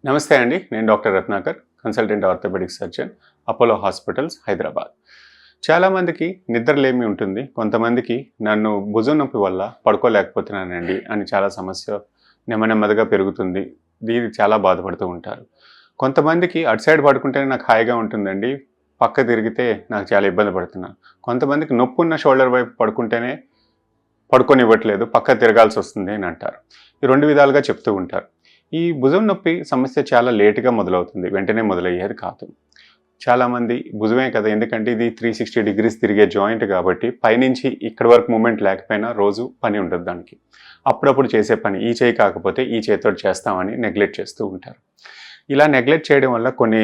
నమస్తే అండి. నేను doctor Ratnakar, consultant orthopaedic surgeon, Apollo hospitals, Hyderabad. చాలామందికి నిద్రలేమి ఉంటుంది. కొంతమందికి నన్ను భుజం నొప్పి వల్ల పడుకోలేకపోతున్నానండి అని చాలా సమస్య నెమ్మదిగా పెరుగుతుంది. దీనికి చాలా బాధపడుతూ ఉంటారు. కొంతమందికి అటు సైడ్ పడుకుంటేనే నాకు హాయిగా ఉంటుందండి. పక్క తిరిగితే నాకు చాలా ఇబ్బంది పడుతున్నాను. కొంతమందికి నొప్పున్న షోల్డర్ వైపు పడుకుంటేనే పడుకోనివ్వట్లేదు, పక్క తిరగాల్సి వస్తుంది అని అంటారు. ఈ 2 విధాలుగా చెప్తూ ఉంటారు. ఈ భుజం నొప్పి సమస్య చాలా లేట్‌గా మొదలవుతుంది. వెంటనే మొదలయ్యేది కాదు. చాలామంది భుజమే కదా! ఎందుకంటే ఇది 360 డిగ్రీస్ తిరిగే జాయింట్ కాబట్టి పైనుంచి ఇక్కడి వరకు మూవ్‌మెంట్ లేకపోయినా రోజు పని ఉండదు దానికి. అప్పుడప్పుడు చేసే పని ఈ చేయి కాకపోతే ఈ చేత్తోటి చేస్తామని నెగ్లెక్ట్ చేస్తూ ఉంటారు. ఇలా నెగ్లెక్ట్ చేయడం వల్ల కొన్ని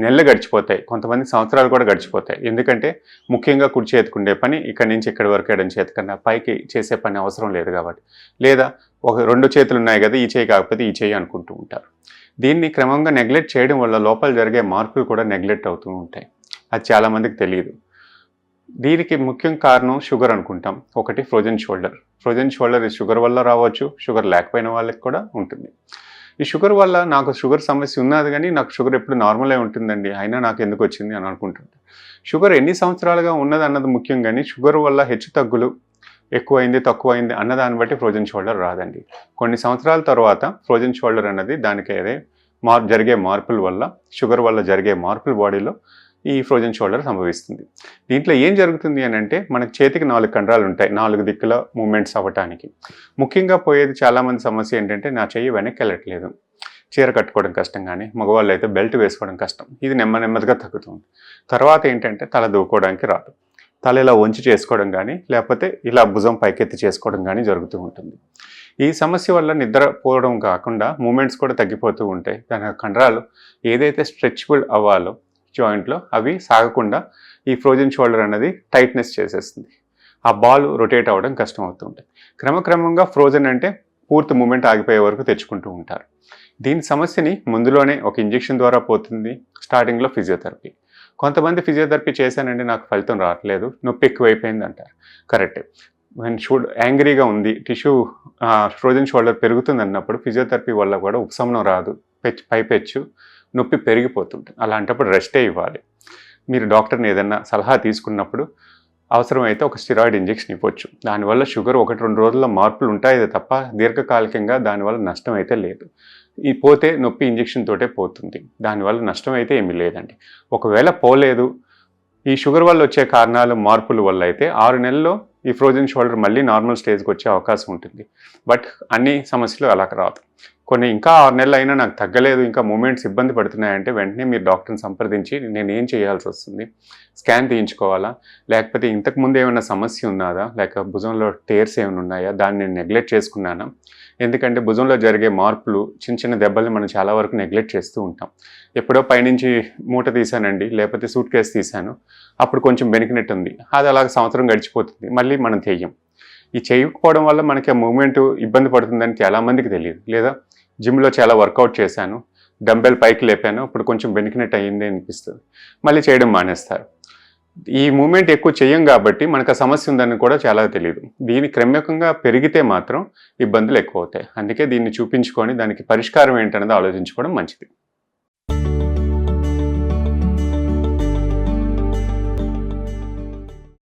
నెలలు గడిచిపోతాయి. కొంతమంది సంవత్సరాలు కూడా గడిచిపోతాయి. ఎందుకంటే ముఖ్యంగా కుడి చేతికుండే పని ఇక్కడి నుంచి ఇక్కడి వరకు ఎడమ చేతి కన్నా పైకి చేసే పని అవసరం లేదు కాబట్టి. లేదా ఒక 2 చేతులు ఉన్నాయి కదా! ఈ చేయి కాకపోతే ఈ చేయి అనుకుంటూ ఉంటారు. దీన్ని క్రమంగా నెగ్లెక్ట్ చేయడం వల్ల లోపల జరిగే మార్పులు కూడా నెగ్లెక్ట్ అవుతూ ఉంటాయి. అది చాలామందికి తెలీదు. దీనికి ముఖ్యం కారణం షుగర్ అనుకుంటాం. ఒకటి frozen shoulder. Frozen shoulder sugar వల్ల రావచ్చు. షుగర్ లేకపోయిన వాళ్ళకి కూడా ఉంటుంది. ఈ షుగర్ వల్ల నాకు షుగర్ సమస్య ఉన్నది కానీ నాకు షుగర్ ఎప్పుడు నార్మలే ఉంటుందండి. అయినా నాకు ఎందుకు వచ్చింది అని అనుకుంటుంటాను. షుగర్ ఎన్ని సంవత్సరాలుగా ఉన్నది అన్నది ముఖ్యం కానీ షుగర్ వల్ల హెచ్చుతగ్గులు ఎక్కువైంది, తక్కువైంది అన్నదాన్ని బట్టి ఫ్రోజన్ షోల్డర్ రాదండి. కొన్ని సంవత్సరాల తర్వాత ఫ్రోజన్ షోల్డర్ అన్నది దానికి అదే జరిగే మార్పుల వల్ల, షుగర్ వల్ల జరిగే మార్పులు బాడీలో ఈ ఫ్రోజన్ షోల్డర్ సంభవిస్తుంది. దీంట్లో ఏం జరుగుతుంది అని అంటే మనకి చేతికి 4 కండరాలు ఉంటాయి. 4 దిక్కుల మూమెంట్స్ అవ్వటానికి. ముఖ్యంగా పోయేది చాలామంది సమస్య ఏంటంటే నా చెయ్యి వెనక్కి వెళ్ళట్లేదు. చీర కట్టుకోవడం కష్టం కానీ మగవాళ్ళు అయితే బెల్ట్ వేసుకోవడం కష్టం. ఇది నెమ్మదిగా తగ్గుతుంది. తర్వాత ఏంటంటే తల దూకోవడానికి రాదు. తల ఇలా వంచి చేసుకోవడం కానీ లేకపోతే ఇలా భుజం పైకెత్తి చేసుకోవడం కానీ జరుగుతూ ఉంటుంది. ఈ సమస్య వల్ల నిద్ర పోవడం కాకుండా మూమెంట్స్ కూడా తగ్గిపోతూ ఉంటాయి. దాని కండరాలు ఏదైతే స్ట్రెచబుల్ అవ్వాలో జాయింట్లో అవి సాగకుండా ఈ ఫ్రోజన్ షోల్డర్ అనేది టైట్నెస్ చేసేస్తుంది. ఆ బాల్ రొటేట్ అవ్వడం కష్టం అవుతూ ఉంటుంది. క్రమక్రమంగా ఫ్రోజన్ అంటే పూర్తి మూమెంట్ ఆగిపోయే వరకు తెచ్చుకుంటూ ఉంటారు. దీని సమస్యని ముందులోనే ఒక ఇంజెక్షన్ ద్వారా పోతుంది. స్టార్టింగ్లో ఫిజియోథెరపీ. కొంతమంది ఫిజియోథెరపీ చేశానండి నాకు ఫలితం రావట్లేదు, నొప్పి ఎక్కువైపోయింది అంటారు. కరెక్టే. యాంగ్రీగా ఉంది, టిష్యూ ఫ్రోజన్ షోల్డర్ పెరుగుతుంది అన్నప్పుడు ఫిజియోథెరపీ వల్ల కూడా ఉపశమనం రాదు. పైపెచ్చు నొప్పి పెరిగిపోతుంటుంది. అలాంటప్పుడు రెస్టే ఇవ్వాలి. మీరు డాక్టర్ని ఏదైనా సలహా తీసుకున్నప్పుడు అవసరమైతే ఒక స్టిరాయిడ్ ఇంజెక్షన్ ఇవ్వచ్చు. దానివల్ల షుగర్ 1-2 రోజుల్లో మార్పులు ఉంటాయి తప్ప దీర్ఘకాలికంగా దానివల్ల నష్టం అయితే లేదు. ఈ పోతే నొప్పి ఇంజెక్షన్ తోటే పోతుంది. దానివల్ల నష్టం అయితే ఏమీ లేదండి. ఒకవేళ పోలేదు, ఈ షుగర్ వల్ల వచ్చే కారణాలు మార్పుల వల్ల అయితే 6 నెలల్లో ఈ ఫ్రోజన్ షోల్డర్ మళ్ళీ నార్మల్ స్టేజ్కి వచ్చే అవకాశం ఉంటుంది. బట్ అన్ని సమస్యలు అలా రాదు. కొన్ని ఇంకా 6 నెలలు అయినా నాకు తగ్గలేదు, ఇంకా మూమెంట్స్ ఇబ్బంది పడుతున్నాయంటే వెంటనే మీరు డాక్టర్ని సంప్రదించి నేను ఏం చేయాల్సి వస్తుంది, స్కాన్ తీయించుకోవాలా, లేకపోతే ఇంతకుముందు ఏమైనా సమస్య ఉన్నదా, లేక భుజంలో టేర్స్ ఏమైనా ఉన్నాయా, దాన్ని నేను నెగ్లెక్ట్ చేసుకున్నానా. ఎందుకంటే భుజంలో జరిగే మార్పులు చిన్న దెబ్బల్ని మనం చాలా వరకు నెగ్లెక్ట్ చేస్తూ ఉంటాం. ఎప్పుడో పైనుంచి మూట తీసానండి, లేకపోతే సూట్ కేసు తీసాను, అప్పుడు కొంచెం బెనికినట్టుంది, అది అలాగ సంవత్సరం గడిచిపోతుంది, మళ్ళీ మనం చెయ్యం. ఈ చేయకపోవడం వల్ల మనకి ఆ మూమెంట్ ఇబ్బంది పడుతుందని చాలామందికి తెలియదు. లేదా జిమ్లో చాలా వర్కౌట్ చేశాను, డంబెల్ పైకి లేపాను, ఇప్పుడు కొంచెం బెనికినట్టు అయ్యింది అనిపిస్తుంది, మళ్ళీ చేయడం మానేస్తారు. ఈ మూమెంట్ ఎక్కువ చెయ్యం కాబట్టి మనకు ఆ సమస్య ఉందని కూడా చాలా తెలియదు. దీని క్రమేకంగా పెరిగితే మాత్రం ఇబ్బందులు ఎక్కువ అవుతాయి. అందుకే దీన్ని చూపించుకొని దానికి పరిష్కారం ఏంటనేది ఆలోచించుకోవడం మంచిది.